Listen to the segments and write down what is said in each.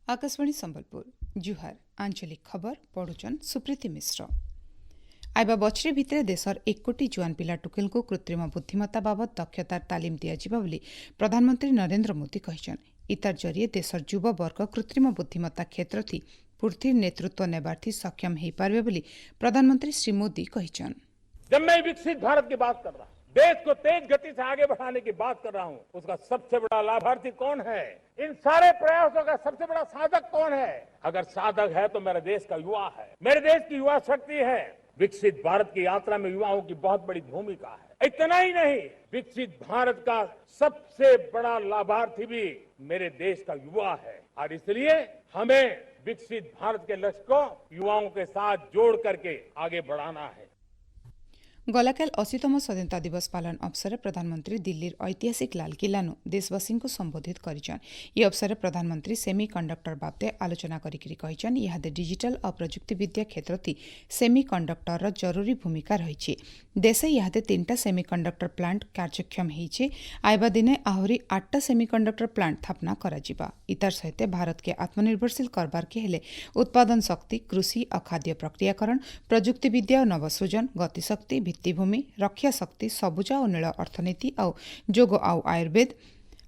आकाशवाणी संबलपुर जुहार आंचलिक खबर पढ़ुचन सुप्रीति मिश्र। आइबा बछरे भितर देशर 1 कोटी जुआन पिला टुकेल को कृत्रिम बुद्धिमत्ता बाबद दक्षतार तालीम दियाजिबा बोली प्रधानमंत्री नरेंद्र मोदी कहिछन। इतार जरिए देशर युवा वर्ग कृत्रिम बुद्धिमत्ता क्षेत्र थी पूर्ति नेतृत्व नेबार्थी सक्षम हो पारे बोली प्रधानमंत्री श्री मोदी कहिछन। जब मैं विकसित भारत की बात कर रहा हूं, देश को तेज गति से आगे बढ़ाने की बात कर रहा हूं, उसका सबसे बड़ा लाभार्थी कौन है? इन सारे प्रयासों का सबसे बड़ा साधक कौन है? अगर साधक है तो मेरे देश का युवा है, मेरे देश की युवा शक्ति है। विकसित भारत की यात्रा में युवाओं की बहुत बड़ी भूमिका है। इतना ही नहीं, विकसित भारत का सबसे बड़ा लाभार्थी भी मेरे देश का युवा है और इसलिए हमें विकसित भारत के लक्ष्य को युवाओं के साथ जोड़ करके आगे बढ़ाना है। गलाकाल 80तम स्वाधीनता दिवस पालन अवसर प्रधानमंत्री दिल्लीर ऐतिहासिक लाल किल्लानु देशवासी को संबोधित करिछन। ये अवसर प्रधानमंत्री सेमी कंडक्टर बाबते आलोचना करिकरी कहिछन। इहादे डिजिटल और प्रजुक्ति विद्या क्षेत्र थी सेमी कंडक्टर जरूरी भूमिका रही। देशे इहादे 3टा सेमी कंडक्टर प्लांट कार्यक्षम होइछे। आइबा दिने आहुरी 8टा सेमी कंडक्टर प्लांट स्थापना कराजिबा। इतार सहित भारत के आत्मनिर्भरशील करबार के हेले उत्पादन शक्ति, कृषि और खाद्य प्रक्रियाकरण, प्रजुक्ति विद्या और नवसृजन, गतिशक्ति, भित्तिभूमि, रक्षा शक्ति, सबुज और नील अर्थनीति और जोग और आयुर्वेद,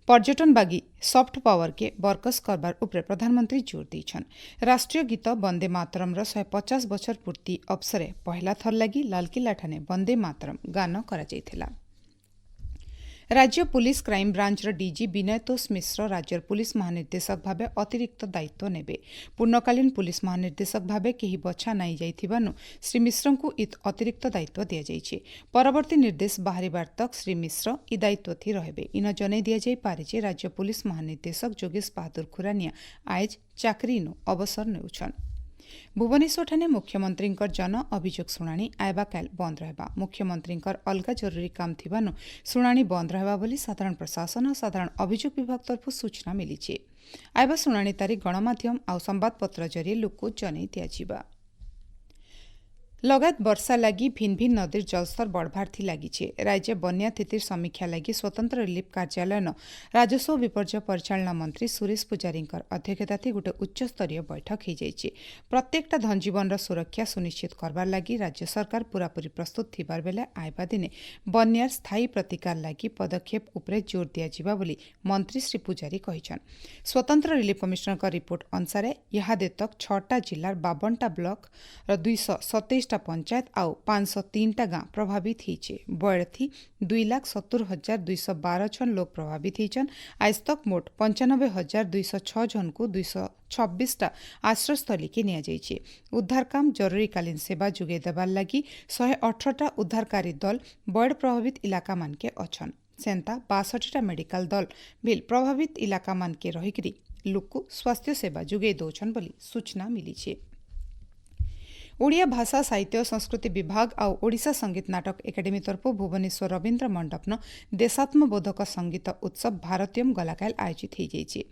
पर्यटन बागी सॉफ्ट पावर के बरकस करबार उपरे प्रधानमंत्री जोर देछन। राष्ट्रीय गीत वंदे मातरम 150 बछर पूर्ति अवसरे पहला थर लगी लालकिल्ला ठाने वंदे मातरम गान करा जायथिला। राज्य पुलिस क्राइम ब्रांच डीजी विनय तोष मिश्र राज्य पुलिस महानिर्देशक भावे अतिरिक्त दायित्व नेबे। पूर्णकालीन पुलिस महानिर्देशक भावे केही बछा नाई जाइथिबानु श्री मिश्र को अतिरिक्त दायित्व दिया जाइछे। परवर्ती निर्देश बाहरिबार तक श्री मिश्र इ दायित्व थी रहबे। इन जनै दिया जाई पारे जे राज्य पुलिस महानिर्देशक जोगेश बहादुर खुरानिया आज चाकरीनु अवसर नेउछन। भुवनेश्वर ठाने मुख्यमंत्री जन अभियोग शुणाणी आइबा काल बंद रहबा। मुख्यमंत्री अलगा जरूरी काम थिबानु शुणाणी बंद रहबा बोली साधारण प्रशासन और साधारण अभियोग विभाग तरफ सूचना मिली। आइबा शुणाणी तारीख गणमाध्यम और संवादपत्र जरिए लोक जनै दियाजिबा। लगात वर्षा लगी भिन्न भिन्न नदीर जलस्तर बढ़वार थी लगी। राज्य बन्या स्थितिर समीक्षा लगी स्वतंत्र रिलीफ कार्यालय राजस्व विपर्य परिचालना मंत्री सुरेश पुजारी अध्यक्षता थी गोटे उच्चस्तरीय बैठक हो जाइए। प्रत्येकटा धनजीवन सुरक्षा सुनिश्चित करबार लगी राज्य सरकार पूरापूरी प्रस्तुत थिबार बेले आइबा दिने बन्यार स्थायी प्रतिकार लगी पदक्षेप उपरे जोर दियाजिबा बोली मंत्री श्री पुजारी कहिछन। स्वतंत्र रिलीफ कमिशनर का रिपोर्ट अनुसार इहादे तक 6टा जिल्लार 52टा ब्लॉक 227 पंचायत आउ 503टा गांव प्रभावित होइछे। बयरथी 2,70,212 जन लोग प्रभावित होइछन। आज तक मोट 95,206 जन को 226टा आश्रयस्थली के निया जाइछे। उद्धार काम जरूरीकालीन सेवा जुगे देबार लगी 118टा उद्धारकारी दल बड़ प्रभावित इलाका मान के अछन। सेंता 62टा मेडिकल दल बिल प्रभावित इलाका मान के रहिकरी लोक को स्वास्थ्य सेवा जुगे दौछन बोली सूचना मिली छे। ओडिया भाषा साहित्य संस्कृति विभाग और ओडिशा संगीत नाटक एकाडेमी तरफ भुवनेश्वर रवीन्द्र मंडपन देशात्मबोधक संगीत उत्सव भारतीयम गलाकाल आयोजित हो जाइए।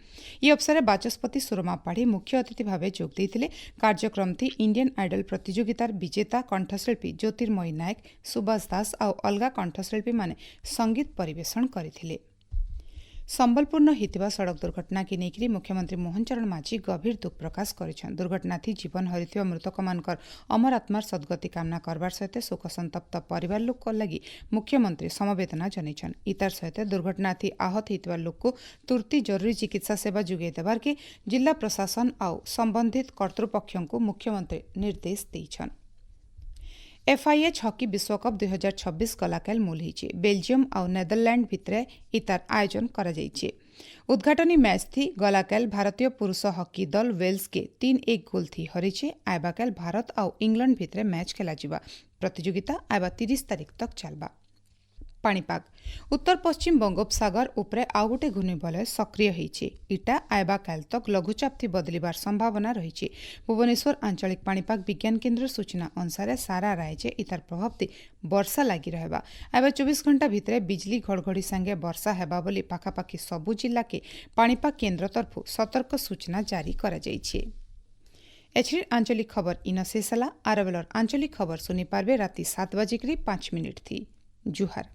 यह अवसर बाचस्पति सुरमा पाढ़ी मुख्य अतिथि भाव जोग देते। कार्यक्रम थी इंडियन आइडल प्रतियोगितार विजेता कंठशिल्पी ज्योतिर्मयी नायक, सुभाष दास और अलगा कंठशिल्पी माने संगीत परिवेषण करथिले। संबलपूर्ण हितिबा सड़क दुर्घटना की नेकरी मुख्यमंत्री मोहन चरण माझी गभीर दुख प्रकाश करिछन। दुर्घटना थी जीवन हरिथिबा मृतक मानकर अमर आत्मार सद्गति कामना करबार सहित शोक संतप्त परिवार लोक लगी मुख्यमंत्री समवेदना जनैछन। इतार सहित दुर्घटना थी आहत हितिबा लोक को तुरती जरूरी चिकित्सा सेवा जुगे देबार के जिला प्रशासन और संबंधित कर्तृपक्षों को मुख्यमंत्री निर्देश देइछन। FIH हॉकी विश्वकप 2026 गलाकाल मूल होइछे। बेल्जियम और नेदरलैंड भितरे इतार आयोजन करा जाइछे। उद्घाटनी मैच थी गलाकाल भारतीय पुरुष हॉकी दल वेल्स के 3-1 गोल थी हरिछे। आइबाकाल भारत और इंग्लैंड भितरे मैच खेला जिबा। प्रतियोगिता आइबा 30 तारीख तक चलबा। पाणीपाग उत्तर पश्चिम बंगोपसागर उपरे आउ गोटे घूर्णिबलय सक्रिय होइछे। इटा आइबा काल तक लघुचाप थी बदलिबार संभावना रही। भुवनेश्वर आंचलिक पाणीपाग विज्ञान केन्द्र सूचना अनुसार सारा राज्य इतार प्रभाव थी वर्षा लगी रहबा। आइबा 24 घंटा भितरे बिजली घड़घड़ी संगे वर्षा हेबा बोली पाखापाखी सबु जिला के पाणीपाग केन्द्र तरफ सतर्क सूचना जारी करा जाइछे। एचडी आंचलिक खबर इन शेषला। आरबेलर आंचलिक खबर सुनी पारबे राति 7 बजे 5 मिनिट थी। जुहार।